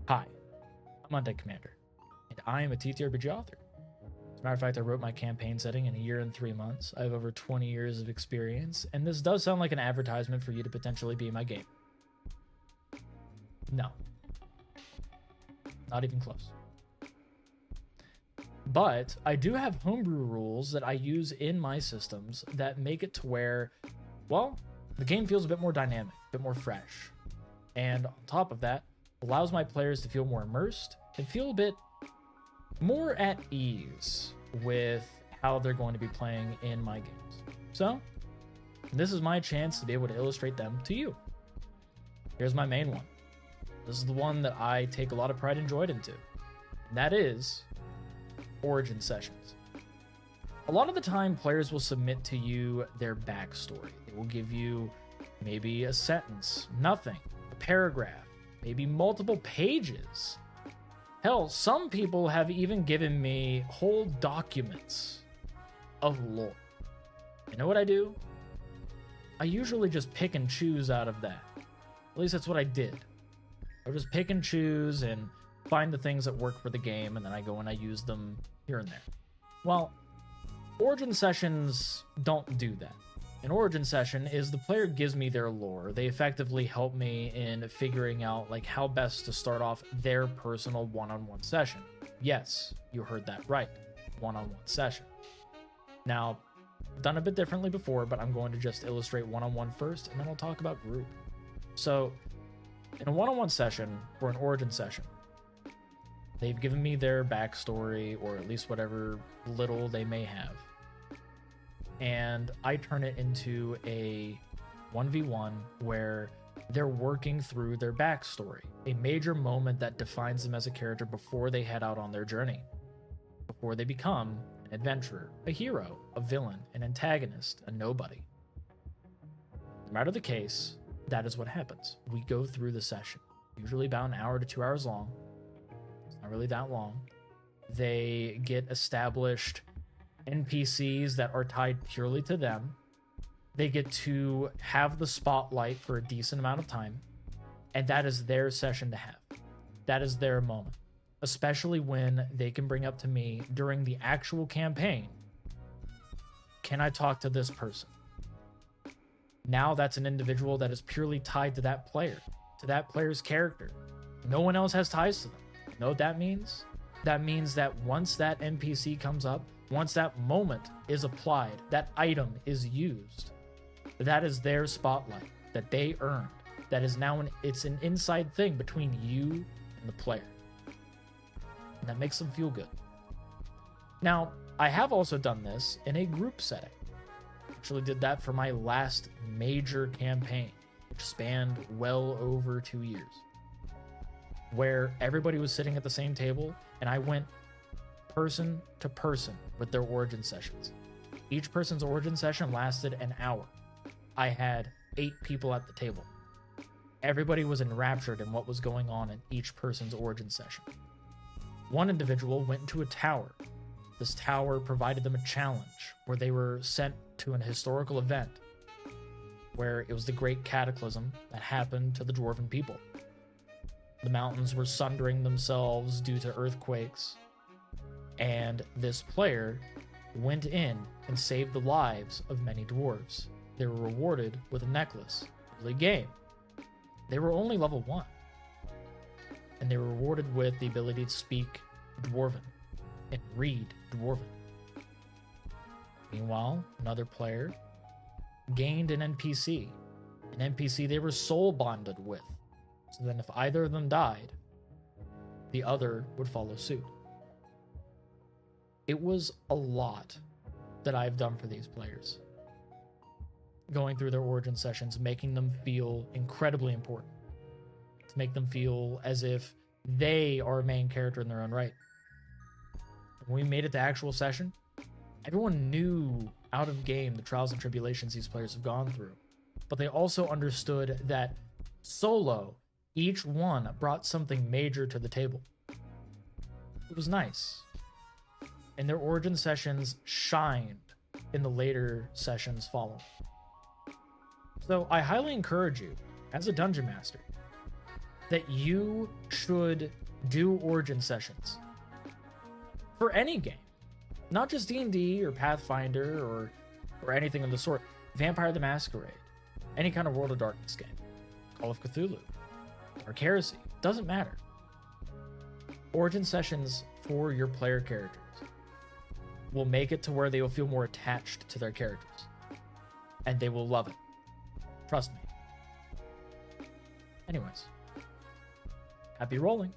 Hi, I'm Undead Commander, and I am a TTRPG author. As a matter of fact, I wrote my campaign setting in a year and 3 months. I have over 20 years of experience, and this does sound like an advertisement for you to potentially be my game. No, not even close. But I do have homebrew rules that I use in my systems that make it to where, well, the game feels a bit more dynamic, a bit more fresh. And on top of that, allows my players to feel more immersed and feel a bit more at ease with how they're going to be playing in my games. So, this is my chance to be able to illustrate them to you. Here's my main one. This is the one that I take a lot of pride and joy into. And that is Origin Sessions. A lot of the time, players will submit to you their backstory. They will give you maybe a sentence, nothing, a paragraph, maybe multiple pages. Hell, some people have even given me whole documents of lore. You know what I do? I usually just pick and choose out of that. At least that's what I did. I just pick and choose and find the things that work for the game, and then I go and I use them here and there. Well, Origin Sessions don't do that. An Origin Session is the player gives me their lore. They effectively help me in figuring out like how best to start off their personal one-on-one session. Yes, you heard that right. One-on-one session. Now, I've done a bit differently before, but I'm going to just illustrate one-on-one first, and then I'll talk about group. So, in a one-on-one session, or an Origin Session, they've given me their backstory, or at least whatever little they may have. And I turn it into a 1v1 where they're working through their backstory, a major moment that defines them as a character before they head out on their journey, before they become an adventurer, a hero, a villain, an antagonist, a nobody. No matter the case, that is what happens. We go through the session, usually about an hour to 2 hours long. It's not really that long. They get established NPCs that are tied purely to them. They get to have the spotlight for a decent amount of time, and that is their session to have. That is their moment, especially when they can bring up to me during the actual campaign, can I talk to this person? Now that's an individual that is purely tied to that player, to that player's character. No one else has ties to them. You know what that means? That means that once that NPC comes up, once that moment is applied, that item is used, that is their spotlight that they earned. That is now it's an inside thing between you and the player. And that makes them feel good. Now, I have also done this in a group setting. Actually did that for my last major campaign, which spanned well over 2 years, where everybody was sitting at the same table, and I went person to person with their origin sessions. Each person's origin session lasted an hour. I had 8 people at the table. Everybody was enraptured in what was going on in each person's origin session. One individual went into a tower. This tower provided them a challenge where they were sent to an historical event where it was the great cataclysm that happened to the dwarven people. The mountains were sundering themselves due to earthquakes, and this player went in and saved the lives of many dwarves. They were rewarded with a necklace. It was a game. They were only level 1, and they were rewarded with the ability to speak Dwarven and read Dwarven. Meanwhile, another player gained an NPC they were soul bonded with, so then if either of them died, the other would follow suit. It was a lot that I've done for these players. Going through their origin sessions, making them feel incredibly important. To make them feel as if they are a main character in their own right. When we made it to actual session, everyone knew out of game the trials and tribulations these players have gone through. But they also understood that solo, each one brought something major to the table. It was nice. And their origin sessions shined in the later sessions following. So I highly encourage you, as a dungeon master, that you should do origin sessions for any game, not just D&D or Pathfinder or anything of the sort. Vampire the Masquerade, any kind of World of Darkness game, Call of Cthulhu, Dark Heresy, doesn't matter. Origin sessions for your player characters will make it to where they will feel more attached to their characters, and they will love it. Trust me. Anyways, happy rolling.